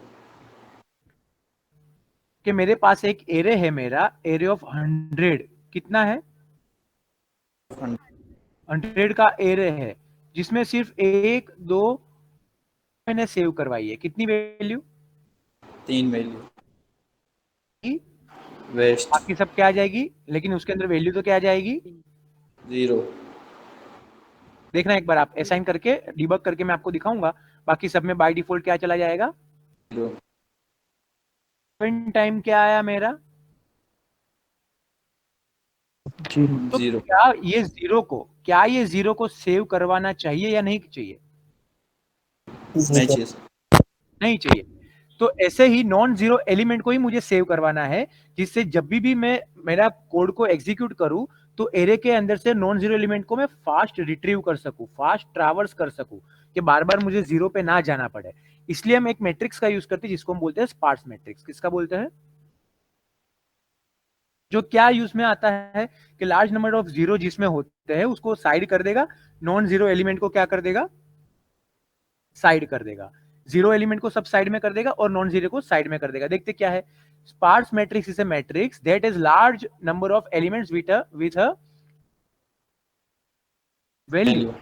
कि मेरे पास एक एरे है, मेरा एरे ऑफ 100, कितना है 100 का एरे है, जिसमें सिर्फ 1 2 मैंने सेव करवाई है। कितनी वैल्यू, 3 वैल्यू, वेस्ट, बाकी सब क्या आ जाएगी, लेकिन उसके अंदर वैल्यू तो क्या आ जाएगी 0। देखना एक बार, आप असाइन करके डिबग करके मैं आपको दिखाऊंगा। बाकी सब में बाय डिफॉल्ट क्या चला जाएगा, 0। टाइम क्या आया मेरा, तो 0। क्या ये जीरो को सेव करवाना चाहिए या नहीं चाहिए, नहीं चाहिए सर। नहीं चाहिए। तो ऐसे ही नॉन जीरो एलिमेंट को ही मुझे सेव करवाना है, जिससे जब भी मैं मेरा कोड को एग्जीक्यूट करूं, तो एरे के अंदर से नॉन जीरो एलिमेंट को मैं फास्ट रिट्रीव कर सकूं, फास्ट ट्रैवर्स कर सकूं, कि बार बार मुझे जीरो पे ना जाना पड़े। इसलिए हम एक मैट्रिक्स का यूज करते हैं, जिसको हम बोलते हैं स्पार्स मैट्रिक्स। किसका बोलते हैं, जो क्या यूज में आता है कि लार्ज नंबर ऑफ जीरो जिसमें होते हैं उसको साइड कर देगा, नॉन जीरो एलिमेंट को क्या कर देगा, साइड कर देगा। जीरो एलिमेंट को सब साइड में कर देगा और नॉन जीरो को साइड में कर देगा। देखते क्या है, sparse matrix is a matrix that is large number of elements with a value,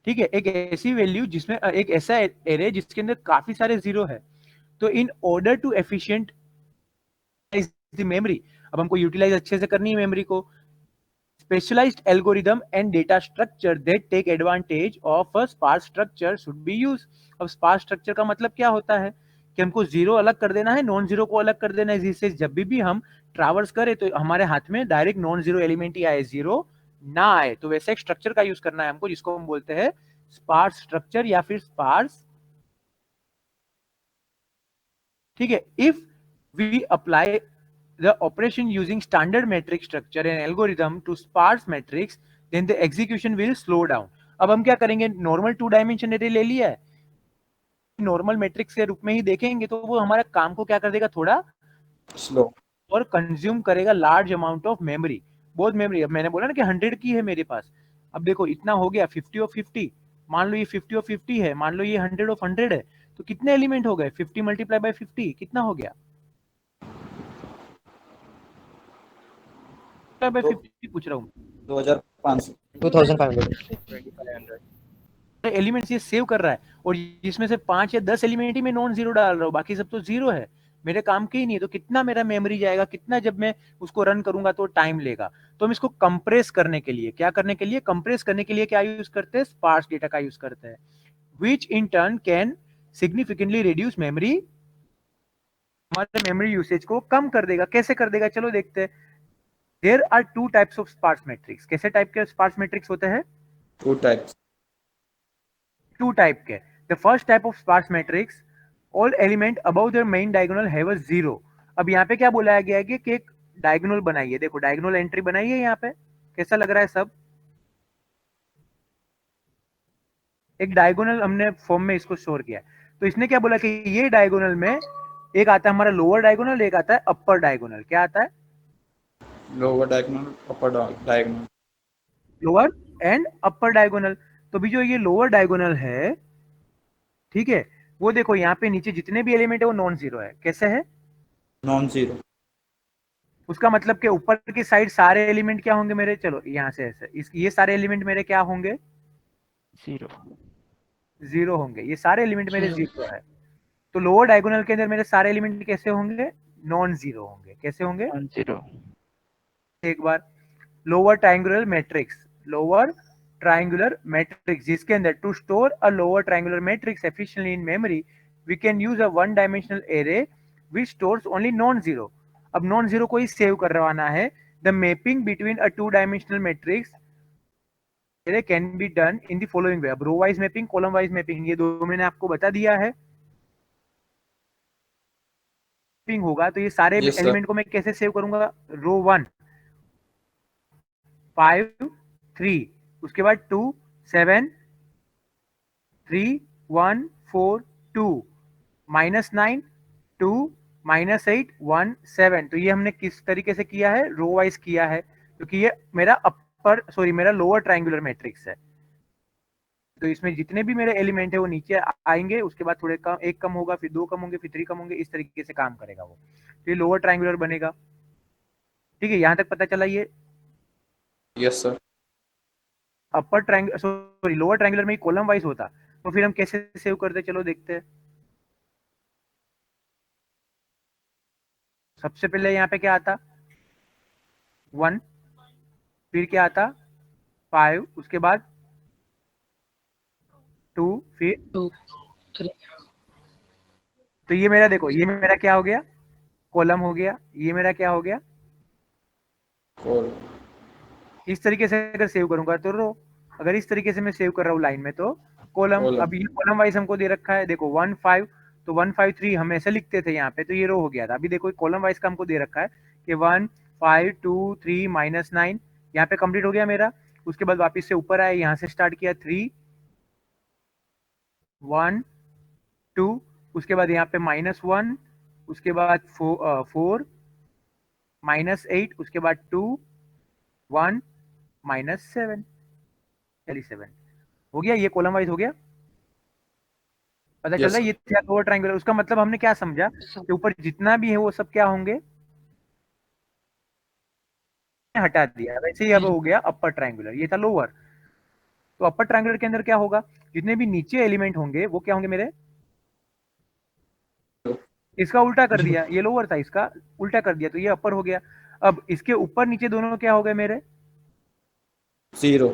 ठीक है। एक ऐसी वैल्यू जिसमें एक ऐसा एरे जिसके अंदर काफी सारे जीरो है। तो in order to efficient the memory, अब हमको यूटिलाइज अच्छे से करनी है मेमोरी को, specialized algorithm and data structure that take advantage of a sparse structure should be used। अब sparse structure का मतलब क्या होता है कि हमको जीरो अलग कर देना है, नॉन जीरो को अलग कर देना है, जिससे जब भी हम ट्रैवर्स करें तो हमारे हाथ में डायरेक्ट नॉन जीरो एलिमेंट ही आए, जीरो ना आए तो वैसे एक स्ट्रक्चर का यूज करना है हमको, जिसको हम बोलते हैं स्पार्स स्ट्रक्चर या फिर स्पार्स, ठीक है। If we apply the operation using standard metric structure and algorithm to sparse matrix, then the execution will slow down. अब हम क्या करेंगे, नॉर्मल 2 डायमेंशन एरे ले लिया है, नॉर्मल मैट्रिक्स के रूप में ही देखेंगे तो वो हमारा काम को क्या कर देगा, थोड़ा स्लो और कंज्यूम करेगा लार्ज अमाउंट ऑफ मेमोरी, बहुत मेमोरी। अब मैंने बोला ना कि 100 की है मेरे पास, अब देखो इतना हो गया 50 ऑफ 50, मान लो ये 50 ऑफ 50 है, मान लो ये 100 ऑफ 100 है, तो कितने एलिमेंट हो गए, 50 मल्टीप्लाई बाय 50 कितना हो गया, बाय 50 पूछ रहा हूँ, 2500 2500 एलिमेंट्स ये सेव कर रहा है, और इसमें से 5 या 10 एलिमेंट ही मैं नॉन जीरो डाल रहा हूँ, बाकी सब तो जीरो है, मेरे काम के ही नहीं है, तो कितना मेरा मेमोरी जाएगा, कितना जब मैं उसको रन करूंगा तो टाइम लेगा। तो हम इसको कंप्रेस करने के लिए, क्या करने के लिए, कंप्रेस करने के लिए क्या यूज करते हैं, स्पार्स डेटा का यूज करते हैं, which in turn can significantly reduce memory, हमारे मेमोरी यूसेज को कम कर देगा। कैसे कर देगा, चलो देखते हैं। There are 2 types of sparse matrix. कैसे टाइप के स्पार्स मैट्रिक्स होते हैं, 2 टाइप्स, 2 टाइप के। The first type of sparse matrix, all element above there main diagonal have a 0। अब यहाँ पे क्या बोलाया गया है कि एक डायगोनल बनाइए, देखो डायगोनल एंट्री बनाइए यहाँ पे, कैसा लग रहा है सब, एक डायगोनल हमने फॉर्म में इसको स्टोर किया। तो इसने क्या बोला कि ये डायगोनल में एक आता है हमारा लोअर डायगोनल, एक आता है अपर डायगोनल। क्या आता है, lower diagonal, upper diagonal, lower and upper diagonal. तो भी जो ये लोअर डायगोनल है, ठीक है, वो देखो यहाँ पे नीचे जितने भी एलिमेंट है वो नॉन जीरो है। कैसे है, नॉन जीरो, उसका मतलब कि ऊपर की साइड सारे एलिमेंट क्या होंगे मेरे, चलो यहाँ से ऐसे ये सारे एलिमेंट मेरे क्या होंगे, जीरो होंगे, ये सारे एलिमेंट मेरे जीरो है। तो लोअर डायगोनल के अंदर मेरे सारे एलिमेंट कैसे होंगे, नॉन जीरो होंगे। कैसे होंगे, एक बार, lower triangular matrix, lower triangular matrix, जिसके अंदर to store a lower triangular matrix efficiently in memory we can use a 1 dimensional array which stores only non zero. अब नॉन जीरो को ही सेव करवाना है। The mapping between a 2 dimensional matrix array can be done in the following way. अब row wise mapping, column wise mapping, ये दो मैंने आपको बता दिया है। मैपिंग होगा तो ये सारे Yes, sir. एलिमेंट को मैं कैसे सेव करूंगा, रो 1 5 3, उसके बाद 2 7 3 1 4 2 -9 2 -8 1 7। तो ये हमने किस तरीके से किया है, रो वाइज किया है, क्योंकि ये मेरा लोअर ट्रायंगुलर मैट्रिक्स है। तो इसमें जितने भी मेरे एलिमेंट है वो नीचे आएंगे, उसके बाद थोड़े कम, एक कम होगा, फिर 2 कम होंगे, फिर 3 कम होंगे, इस तरीके से काम करेगा वो। तो ये लोअर ट्रायंगुलर बनेगा, ठीक है, यहां तक पता चला। ये yes sir, upper triangular, sorry lower triangular में कॉलम वाइज होता, तो फिर हम कैसे सेव करते, चलो देखते हैं। सबसे पहले यहाँ पे क्या आता, 1, फिर क्या आता 5, उसके बाद 2, फिर 2 3 तो ये मेरा देखो, ये मेरा क्या हो गया, कॉलम हो गया, ये मेरा क्या हो गया, कॉल, इस तरीके से अगर सेव करूंगा तो रो, अगर इस तरीके से मैं सेव कर रहा हूँ लाइन में तो कॉलम। Column. अब ये कॉलम वाइज हमको दे रखा है, देखो 1 5, तो 1 5 3 हम ऐसे लिखते थे यहाँ पे, तो ये रो हो गया था। अभी देखो कॉलम वाइज का हमको दे रखा है कि 1 5 2 3 -9, यहाँ पे कंप्लीट हो गया मेरा। उसके बाद वापस से ऊपर आया, यहाँ से स्टार्ट किया 3 1 2, उसके बाद यहाँ पे -1, उसके बाद 4 -8, उसके बाद 2 1 -7, 7 हो गया। ये कॉलम वाइज हो गया, पता चल Yes, रहा है, ये था लोअर ट्रायंगुलर। उसका मतलब हमने क्या समझा कि ऊपर जितना भी है वो सब क्या होंगे, हटा दिया। वैसे ही अब हो गया अपर ट्रायंगुलर, ये था लोअर। तो अपर ट्रायंगुलर के अंदर क्या होगा, जितने भी नीचे एलिमेंट होंगे वो क्या होंगे मेरे, इसका उल्टा कर दिया, ये लोअर था, इसका उल्टा कर दिया, तो ये अपर हो गया। अब इसके ऊपर नीचे दोनों क्या हो गए मेरे, जीरो,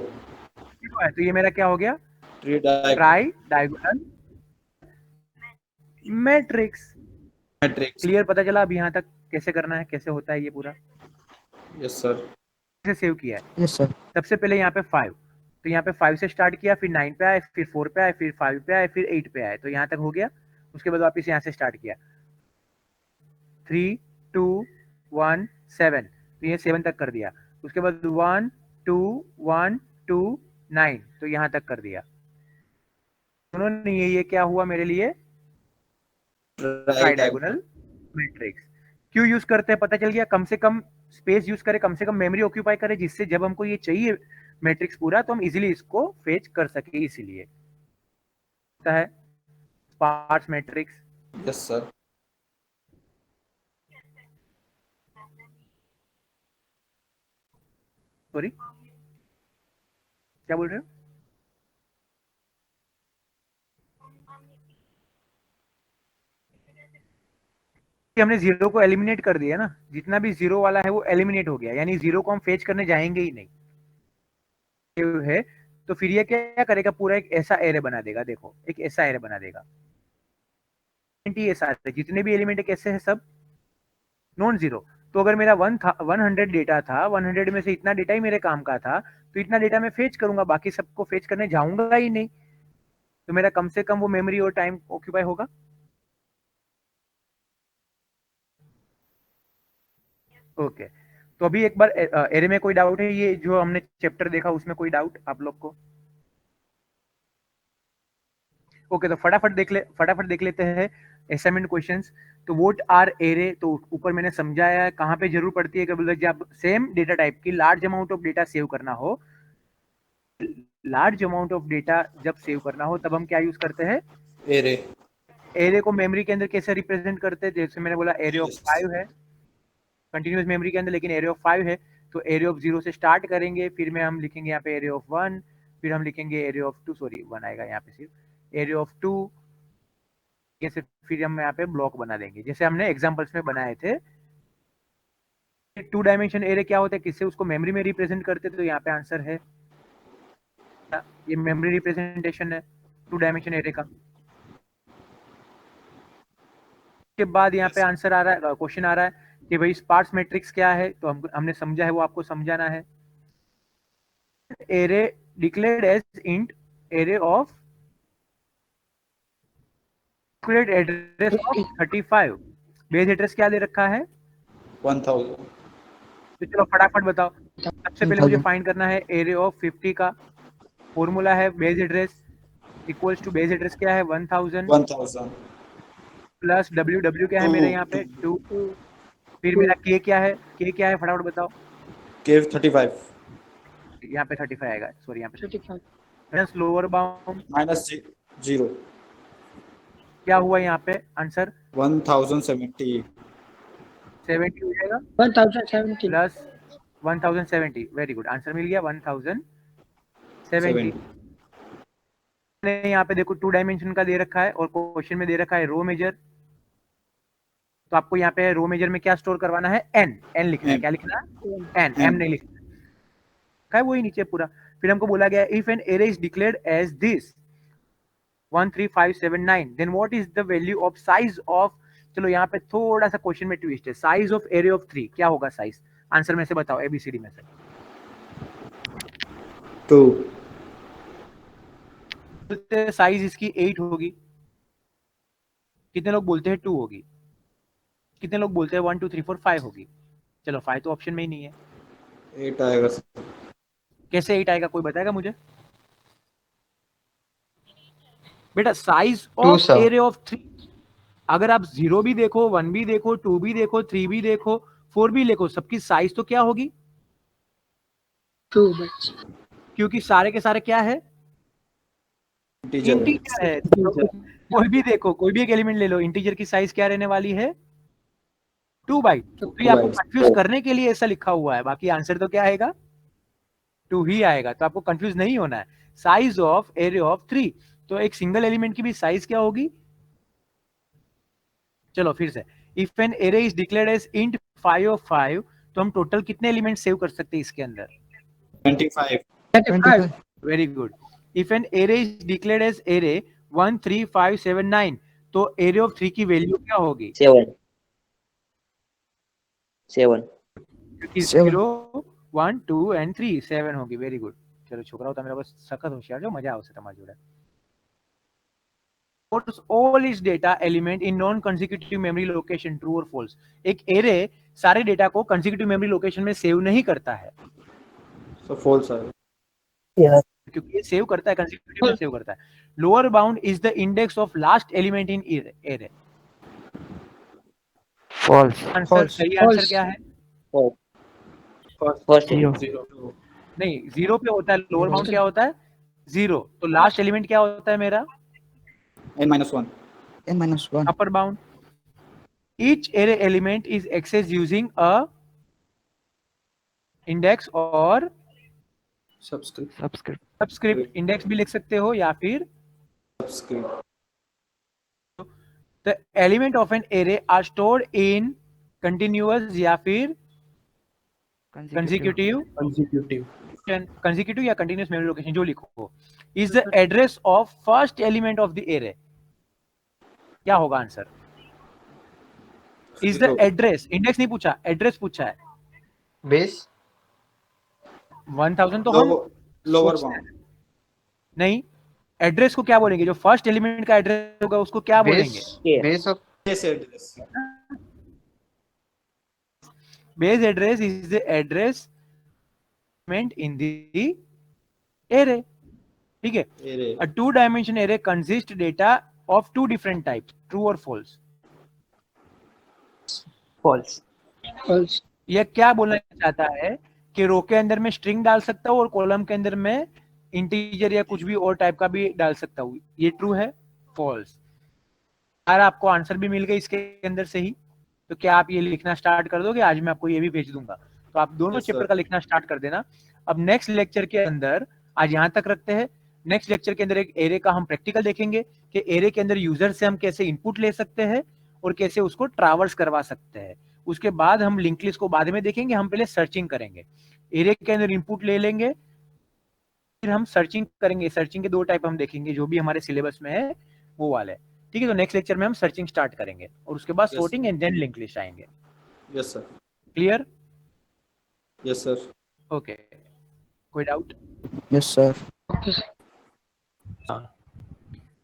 है, तो ये मेरा क्या हो गया, try diagonal matrix. Matrix, clear, पता चला अब यहाँ तक कैसे करना है, कैसे होता है ये पूरा, यस सर, कैसे सेव किया है। Yes sir. सबसे पहले यहाँ पे 5, तो यहाँ पे 5 से स्टार्ट किया, फिर 9 पे आए, फिर 4 पे आए, फिर 5 पे आए, फिर 8 पे आए, तो यहाँ तक हो गया। उसके बाद वापस यहाँ से स्टार्ट किया 3 2 1 7, तो ये 7 तक कर दिया। उसके बाद 1 2 1 2 9, तो यहाँ तक कर दिया। उन्होंने ये क्या हुआ मेरे लिए, ट्राई डायगोनल मैट्रिक्स। क्यों यूज करते हैं पता चल गया, कम से कम स्पेस यूज करे, कम से कम मेमोरी ऑक्यूपाई करे, जिससे जब हमको ये चाहिए मैट्रिक्स पूरा तो हम इजीली इसको फेच कर सके, इसीलिए है sparse matrix. Yes sir. Sorry क्या बोल रहे हो? हमने जीरो को एलिमिनेट कर दिया ना, जितना भी जीरो वाला है वो एलिमिनेट हो गया, यानी जीरो को हम फेच करने जाएंगे ही नहीं है। तो फिर ये क्या करेगा, पूरा एक ऐसा एरे बना देगा, देखो एक ऐसा एरे बना देगा, ऐसा जितने भी एलिमेंट कैसे है सब नॉन जीरो। तो अगर मेरा 100 डेटा था, 100 में से इतना डेटा ही मेरे काम का था, तो इतना डेटा मैं फेच करूंगा, बाकी सबको फेच करने जाऊंगा ही नहीं, तो मेरा कम से कम वो मेमोरी और टाइम ऑक्यूपाई होगा। ओके तो अभी एक बार एरे में कोई डाउट है, ये जो हमने चैप्टर देखा उसमें कोई डाउट आप लोग को? ओके तो फटाफट देख लेते हैं असाइनमेंट क्वेश्चंस। तो व्हाट आर एरे, तो ऊपर मैंने समझाया है कहाँ पे जरूर पड़ती है, कि बोले जब सेम डेटा टाइप की large amount of data save करना हो, लार्ज अमाउंट ऑफ डेटा जब सेव करना हो तब हम क्या यूज करते हैं, एरे। एरे को मेमोरी के अंदर कैसे रिप्रेजेंट करते हैं, जैसे मैंने बोला एरे ऑफ 5 है कंटिन्यूअस मेमोरी के अंदर, लेकिन एरे ऑफ 5 है, तो एरे ऑफ 0 से स्टार्ट करेंगे, फिर में हम लिखेंगे यहाँ पे एरे ऑफ 1, फिर हम लिखेंगे एरे ऑफ 2, सॉरी 1 आएगा यहाँ पे सिर्फ, एरे ऑफ 2, जैसे फिर हम यहाँ पे ब्लॉक बना देंगे जैसे हमने एग्जांपल्स में बनाए थे। 2 डायमेंशन एरे क्या होता है, किससे उसको मेमोरी में रिप्रेजेंट करते, तो यहाँ पे आंसर है ये मेमोरी रिप्रेजेंटेशन है 2 डायमेंशन एरे का। के बाद यहाँ पे आंसर आ रहा है, क्वेश्चन आ रहा है कि भाई स्पार्स मैट्रिक्स क्या है, तो हमने समझा है, वो आपको समझाना है। Array declared as int array of address of 35, base address क्या दे रखा है 1000। तो चलो फटाफट बताओ। सबसे पहले मुझे फाइंड करना है एरे ऑफ 50 का फॉर्मूला है base address equals to base address क्या है 1000 प्लस डब्ल्यू क्या है मेरे यहाँ पे 2, फिर मेरा के क्या है फटाफट बताओ। के 35 यहाँ पे 35 आएगा, सॉरी यहाँ पे 35 माइनस लोअर बाउंड -0 क्या हुआ यहाँ पे आंसर 1070 70 हो जाएगा 1070 प्लस 1070, वेरी गुड आंसर मिल गया 1070। यहाँ पे देखो 2 डायमेंशन का दे रखा है और क्वेश्चन में दे रखा है रो मेजर, तो आपको यहाँ पे रो मेजर में क्या स्टोर करवाना है एन लिखना है, क्या लिखना है एन, एम नहीं लिखना है, वही नीचे पूरा। फिर हमको बोला गया if an array is declared as this 13579 then what is the value of size of, चलो यहाँ पे थोड़ा सा क्वेश्चन में ट्विस्ट है, साइज ऑफ एरे ऑफ 3 क्या होगा साइज, आंसर में से बताओ एबीसीडी में से 2 साइज इसकी 8 होगी, कितने लोग बोलते हैं 2 होगी, कितने लोग बोलते हैं 1 2 3 4 5 होगी, चलो 5 तो ऑप्शन में ही नहीं है, 8 आएगा। कैसे 8 आएगा कोई बताएगा मुझे बेटा, साइज ऑफ एरे ऑफ 3, अगर आप 0 भी देखो 1 भी देखो 2 भी देखो 3 भी देखो 4 भी देखो, सबकी साइज तो क्या होगी 2, क्योंकि सारे के सारे क्या है इंटीजर है। कोई भी देखो, कोई भी एक एलिमेंट ले लो, इंटीजर की साइज क्या रहने वाली है 2 बाइट, तो ये आपको कंफ्यूज करने के लिए ऐसा लिखा हुआ है, बाकी आंसर तो क्या आएगा 2 ही आएगा, तो आपको कंफ्यूज नहीं होना है। साइज ऑफ एरे ऑफ 3, तो एक सिंगल एलिमेंट की भी साइज क्या होगी, चलो फिर से, if an array is declared as int 5 of 5, तो हम टोटल कितने एलिमेंट सेव कर सकते हैं इसके अंदर 25 very good. If an array is declared as array 13579, तो एरे ऑफ 3 की वैल्यू क्या होगी 7 क्योंकि 0 1 2 and 3 7 होगी वेरी गुड चलो છોકરાઓ તમે લોકો સખત હોશિયાર છો મજા આવશે તમારી જોડે puts all its data element in non consecutive memory location true or false एक एरे सारे डेटा को consecutive memory location में सेव नहीं करता है So false है. क्योंकि ये सेव करता है consecutive में सेव करता है lower bound is the index of last element in array false answer False. सही False. आंसर क्या है first Zero. नहीं जीरो पे होता है लोअर बाउंड क्या होता है जीरो तो लास्ट एलिमेंट क्या होता है मेरा n-1. n-1 upper bound each array element is accessed using a index or Subscript. subscript index भी लिख सकते हो या फिर Subscript. the element of an array are stored in continuous या फिर consecutive या continuous memory location जो लिखो is the address of first element of the array क्या होगा answer is the Zero. address index नहीं पूछा एड्रेस पूछा है base 1000 तो हम Lower bound. नहीं एड्रेस को क्या बोलेंगे जो फर्स्ट एलिमेंट का एड्रेस होगा उसको क्या बोलेंगे base of Base address. Base address is the address in the array ठीक है Array. a two dimension array consists data of two different types true or false false False. यह क्या बोलना चाहता है कि रो के अंदर में स्ट्रिंग डाल सकता हूँ और कॉलम के अंदर में इंटीजर या कुछ भी और टाइप का भी डाल सकता हूँ ये ट्रू है फॉल्स यार आपको आंसर भी मिल गया इसके अंदर से ही तो क्या आप ये लिखना स्टार्ट कर दोगे आज मैं आपको ये भी भेज दूंगा तो आप दोनों Yes, चैप्टर sir. का लिखना स्टार्ट कर देना अब नेक्स्ट लेक्चर के अंदर आज यहाँ तक रखते हैं नेक्स्ट लेक्चर के अंदर एक एरे का हम प्रैक्टिकल देखेंगे कि एरे के अंदर यूजर से हम कैसे इनपुट ले सकते हैं और कैसे उसको ट्रैवर्स करवा सकते हैं उसके बाद हम लिंक लिस्ट को बाद में देखेंगे हम पहले सर्चिंग करेंगे एरे के अंदर इनपुट ले लेंगे फिर हम सर्चिंग करेंगे सर्चिंग के दो टाइप हम देखेंगे जो भी हमारे सिलेबस में है वो वाले ठीक है तो नेक्स्ट लेक्चर में हम सर्चिंग स्टार्ट करेंगे और उसके बाद Yes. Sorting and then link list आएंगे Yes, sir. Clear Yes, sir. Okay કોઈ doubt yes sir Okay, sir.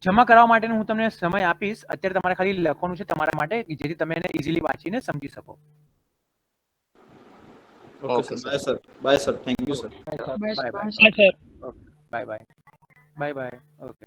જમા કરાવવા માટેનો હું તમને સમય આપીશ અત્યારે તમારે ખાલી લખવાનું છે તમારા માટે જેથી તમે એને ઇઝીલી વાંચીને સમજી શકો Okay, sir. Bye, sir. Bye, sir. Thank you, sir. Bye bye Bye, sir. Bye bye bye bye okay